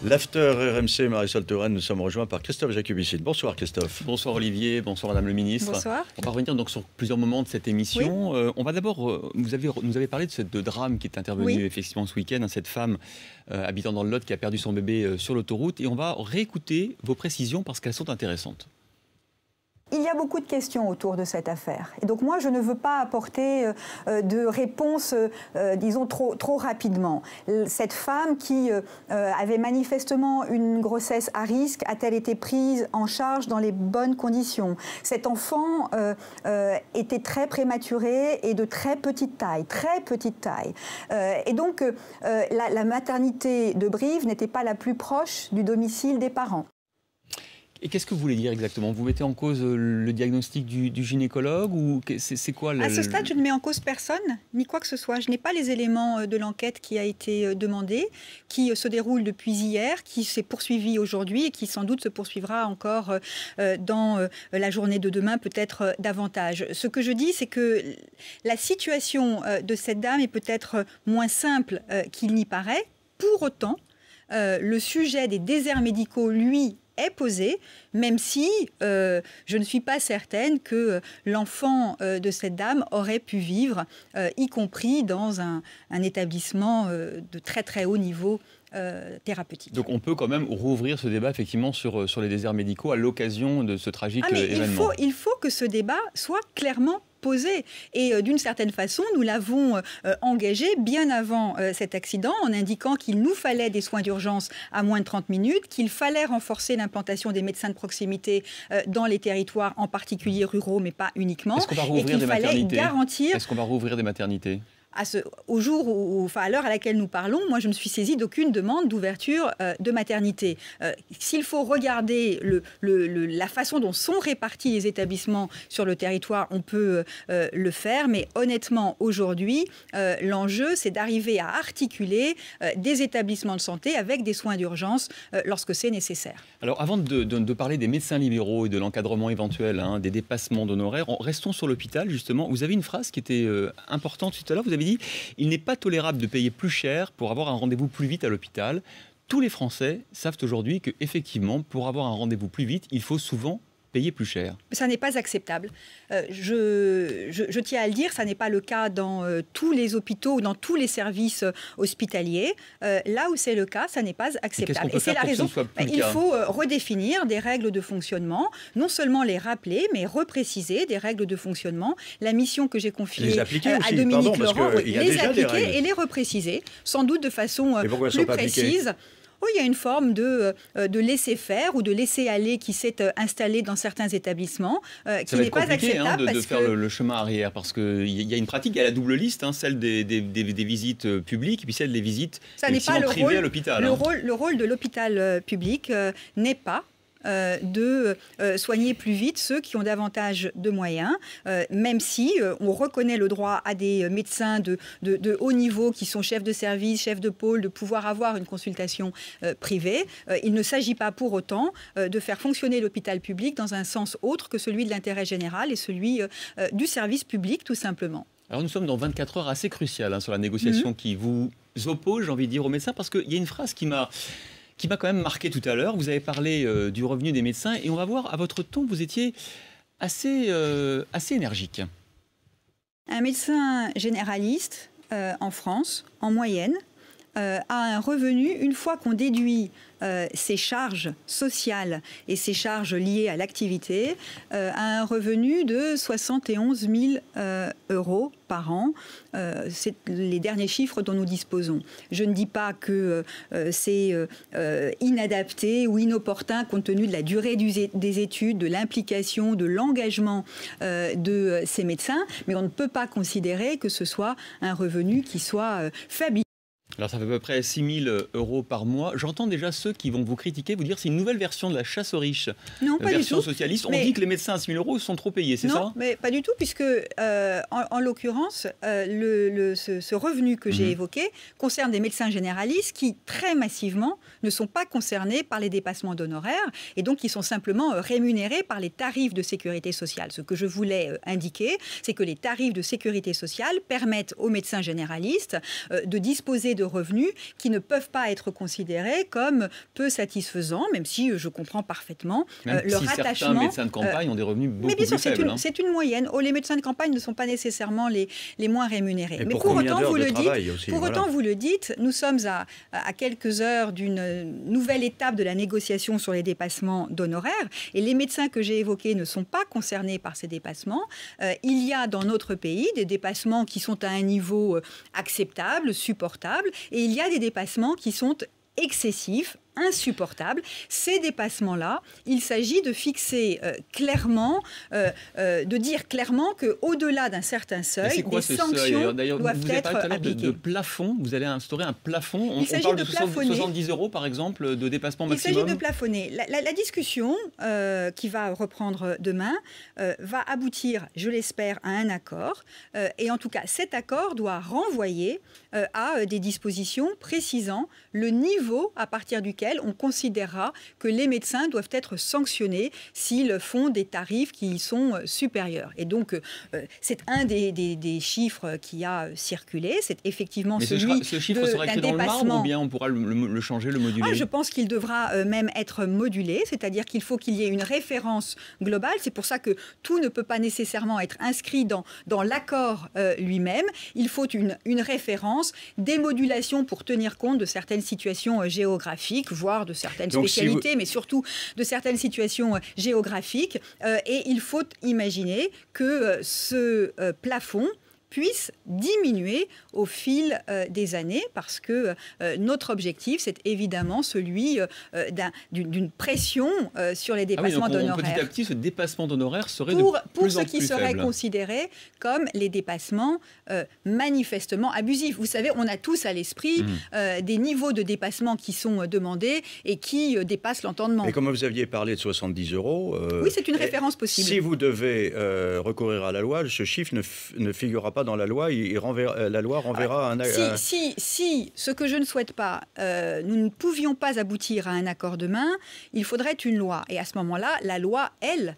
L'After RMC, Marisol Touraine, nous sommes rejoints par Christophe Jacubicine. Bonsoir Christophe. Bonsoir Olivier, bonsoir Madame le Ministre. Bonsoir. On va revenir donc sur plusieurs moments de cette émission. Oui. On va d'abord, nous avez parlé de ce drame qui est intervenu effectivement ce week-end, cette femme habitant dans le Lot qui a perdu son bébé sur l'autoroute. Et on va réécouter vos précisions parce qu'elles sont intéressantes. Il y a beaucoup de questions autour de cette affaire. Et donc moi, je ne veux pas apporter de réponse, disons, trop rapidement. Cette femme qui avait manifestement une grossesse à risque, a-t-elle été prise en charge dans les bonnes conditions? Cet enfant était très prématuré et de très petite taille, et donc, la maternité de Brive n'était pas la plus proche du domicile des parents. Et qu'est-ce que vous voulez dire exactement? Vous mettez en cause le diagnostic du gynécologue ou c'est quoi À ce stade, je ne mets en cause personne, ni quoi que ce soit. Je n'ai pas les éléments de l'enquête qui a été demandée, qui se déroule depuis hier, qui s'est poursuivi aujourd'hui et qui sans doute se poursuivra encore dans la journée de demain, peut-être davantage. Ce que je dis, c'est que la situation de cette dame est peut-être moins simple qu'il n'y paraît. Pour autant, le sujet des déserts médicaux, lui, est posé, même si je ne suis pas certaine que l'enfant de cette dame aurait pu vivre, y compris dans un établissement de très haut niveau thérapeutique. Donc on peut quand même rouvrir ce débat effectivement sur les déserts médicaux à l'occasion de ce tragique événement. Il faut que ce débat soit clairement posé. Et d'une certaine façon, nous l'avons engagé bien avant cet accident en indiquant qu'il nous fallait des soins d'urgence à moins de 30 minutes, qu'il fallait renforcer l'implantation des médecins de proximité dans les territoires, en particulier ruraux, mais pas uniquement. Est-ce qu'on va rouvrir des maternités? Est-ce qu'on va rouvrir des maternités? Au jour à l'heure à laquelle nous parlons, moi je ne suis saisie d'aucune demande d'ouverture de maternité. S'il faut regarder la façon dont sont répartis les établissements sur le territoire, on peut le faire, mais honnêtement aujourd'hui, l'enjeu c'est d'arriver à articuler des établissements de santé avec des soins d'urgence lorsque c'est nécessaire. Alors avant de parler des médecins libéraux et de l'encadrement éventuel, des dépassements d'honoraires, restons sur l'hôpital justement. Vous avez une phrase qui était importante tout à l'heure, vous avez dit « Il n'est pas tolérable de payer plus cher pour avoir un rendez-vous plus vite à l'hôpital ». Tous les Français savent aujourd'hui qu'effectivement, pour avoir un rendez-vous plus vite, il faut souvent payer plus cher. Ça n'est pas acceptable. Je tiens à le dire, ça n'est pas le cas dans tous les hôpitaux ou dans tous les services hospitaliers. Là où c'est le cas, ça n'est pas acceptable. Et c'est la raison. Il faut redéfinir des règles de fonctionnement, non seulement les rappeler, mais repréciser des règles de fonctionnement. La mission que j'ai confiée à Dominique Leroy, les appliquer et les repréciser, sans doute de façon plus précise. Oui, il y a une forme de laisser-faire ou de laisser-aller qui s'est installée dans certains établissements, qui n'est pas acceptable. De faire le chemin arrière, parce qu'il y a une pratique, il y a la double liste, celle des visites publiques et puis celle des visites privées à l'hôpital. Le rôle de l'hôpital public n'est pas de soigner plus vite ceux qui ont davantage de moyens, même si on reconnaît le droit à des médecins de haut niveau qui sont chefs de service, chefs de pôle, de pouvoir avoir une consultation privée. Il ne s'agit pas pour autant de faire fonctionner l'hôpital public dans un sens autre que celui de l'intérêt général et celui du service public, tout simplement. Alors nous sommes dans 24 heures assez cruciales sur la négociation qui vous oppose, j'ai envie de dire, aux médecins, parce qu'il y a une phrase qui m'a quand même marqué tout à l'heure. Vous avez parlé du revenu des médecins et on va voir, à votre ton, vous étiez assez énergique. Un médecin généraliste en France, en moyenne, a un revenu, une fois qu'on déduit ses charges sociales et ses charges liées à l'activité, a un revenu de 71 000 euros par an. C'est les derniers chiffres dont nous disposons. Je ne dis pas que c'est inadapté ou inopportun compte tenu de la durée des études, de l'implication, de l'engagement de ces médecins, mais on ne peut pas considérer que ce soit un revenu qui soit faible. Alors ça fait à peu près 6 000 euros par mois. J'entends déjà ceux qui vont vous critiquer, vous dire c'est une nouvelle version de la chasse aux riches. Non, pas version du tout. Socialiste. On dit que les médecins à 6 000 euros sont trop payés, c'est ça? Non, mais pas du tout, puisque en l'occurrence, ce revenu que j'ai évoqué concerne des médecins généralistes qui, très massivement, ne sont pas concernés par les dépassements d'honoraires et donc qui sont simplement rémunérés par les tarifs de sécurité sociale. Ce que je voulais indiquer, c'est que les tarifs de sécurité sociale permettent aux médecins généralistes de disposer de revenus qui ne peuvent pas être considérés comme peu satisfaisants, même si je comprends parfaitement le rattachement. Certains médecins de campagne ont des revenus beaucoup plus faibles. C'est une moyenne. Les médecins de campagne ne sont pas nécessairement les moins rémunérés. Mais pour autant, vous le dites, nous sommes à quelques heures d'une nouvelle étape de la négociation sur les dépassements d'honoraires. Et les médecins que j'ai évoqués ne sont pas concernés par ces dépassements. Il y a dans notre pays des dépassements qui sont à un niveau acceptable, supportable, et il y a des dépassements qui sont excessifs, insupportables. Ces dépassements-là, il s'agit de fixer clairement, de dire clairement qu'au-delà d'un certain seuil, des sanctions doivent être appliquées. De plafond, vous allez instaurer un plafond. On parle de 70 € par exemple de dépassement maximum. Il s'agit de plafonner. La discussion qui va reprendre demain va aboutir, je l'espère, à un accord. Et en tout cas, cet accord doit renvoyer à des dispositions précisant le niveau à partir duquel on considérera que les médecins doivent être sanctionnés s'ils font des tarifs qui sont supérieurs. Et donc, c'est un des chiffres qui a circulé. C'est effectivement celui ce chiffre sera écrit dans le marbre ou bien on pourra le changer, le moduler? Je pense qu'il devra même être modulé, c'est-à-dire qu'il faut qu'il y ait une référence globale. C'est pour ça que tout ne peut pas nécessairement être inscrit dans l'accord lui-même. Il faut une référence, des modulations pour tenir compte de certaines situations géographiques, voire de certaines spécialités, mais surtout de certaines situations géographiques. Et il faut imaginer que ce plafond puisse diminuer au fil des années, parce que notre objectif, c'est évidemment celui d'une pression sur les dépassements d'honoraires. Petit à petit, ce dépassement d'honoraires serait pour ce qui serait considéré comme les dépassements manifestement abusifs. Vous savez, on a tous à l'esprit des niveaux de dépassement qui sont demandés et qui dépassent l'entendement. Et comme vous aviez parlé de 70 €... oui, c'est une référence possible. Si vous devez recourir à la loi, ce chiffre ne figurera pas dans la loi, la loi renverra Si ce que je ne souhaite pas, nous ne pouvions pas aboutir à un accord demain, il faudrait une loi. Et à ce moment-là, la loi, elle,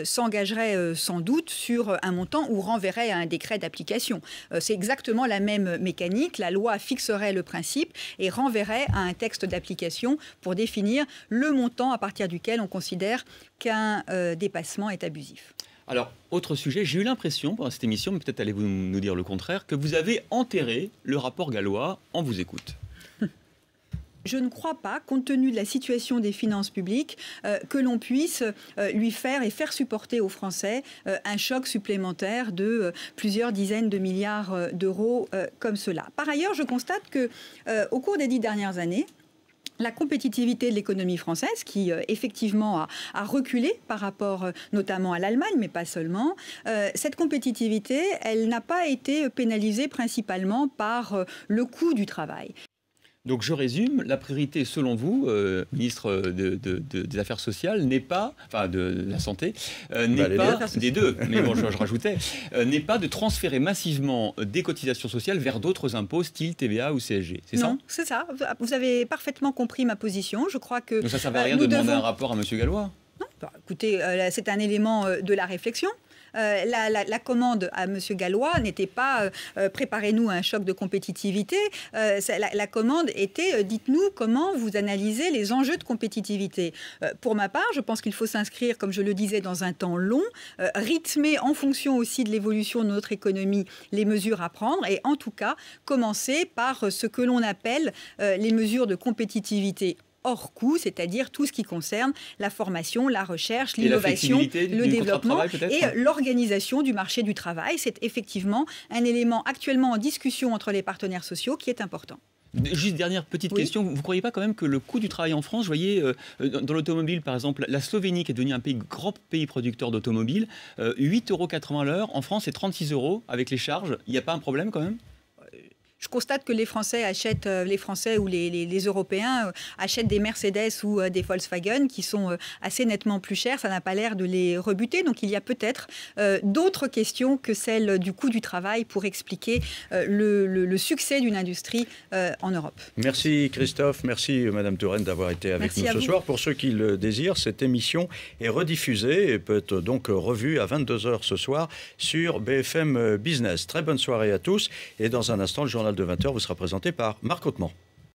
s'engagerait sans doute sur un montant ou renverrait à un décret d'application. C'est exactement la même mécanique. La loi fixerait le principe et renverrait à un texte d'application pour définir le montant à partir duquel on considère qu'un dépassement est abusif. Alors, autre sujet, j'ai eu l'impression pendant cette émission, mais peut-être allez-vous nous dire le contraire, que vous avez enterré le rapport Gallois. On vous écoute. Je ne crois pas, compte tenu de la situation des finances publiques, que l'on puisse lui faire supporter aux Français un choc supplémentaire de plusieurs dizaines de milliards d'euros comme cela. Par ailleurs, je constate qu'au cours des 10 dernières années, la compétitivité de l'économie française, qui effectivement a reculé par rapport notamment à l'Allemagne, mais pas seulement, cette compétitivité, elle n'a pas été pénalisée principalement par le coût du travail. Donc je résume, la priorité selon vous, ministre des Affaires sociales, n'est pas, enfin de la Santé, n'est pas, des deux, mais bon je rajoutais, n'est pas de transférer massivement des cotisations sociales vers d'autres impôts, style TVA ou CSG, c'est ça? Non, c'est ça, vous avez parfemment compris ma position, je crois que... Donc ça ne servait à rien de demander un rapport à M. Gallois? Non, écoutez, c'est un élément de la réflexion. La commande à M. Gallois n'était pas préparez-nous à un choc de compétitivité. La commande était dites-nous comment vous analysez les enjeux de compétitivité. Pour ma part, je pense qu'il faut s'inscrire, comme je le disais, dans un temps long, rythmer en fonction aussi de l'évolution de notre économie les mesures à prendre et en tout cas commencer par ce que l'on appelle les mesures de compétitivité hors coût, c'est-à-dire tout ce qui concerne la formation, la recherche, l'innovation, le développement et l'organisation du marché du travail. C'est effectivement un élément actuellement en discussion entre les partenaires sociaux qui est important. Juste dernière petite question, vous ne croyez pas quand même que le coût du travail en France, vous voyez, dans l'automobile par exemple, la Slovénie qui est devenue un grand pays producteur d'automobiles, 8,80 € l'heure, en France c'est 36 € avec les charges, il n'y a pas un problème quand même ? Je constate que les Français ou les Européens achètent des Mercedes ou des Volkswagen qui sont assez nettement plus chers. Ça n'a pas l'air de les rebuter. Donc il y a peut-être d'autres questions que celle du coût du travail pour expliquer le succès d'une industrie en Europe. Merci Christophe, merci Madame Touraine d'avoir été avec nous ce soir. Pour ceux qui le désirent, cette émission est rediffusée et peut être donc revue à 22 h ce soir sur BFM Business. Très bonne soirée à tous et dans un instant le journal de de 20h vous sera présenté par Marc Hautemans.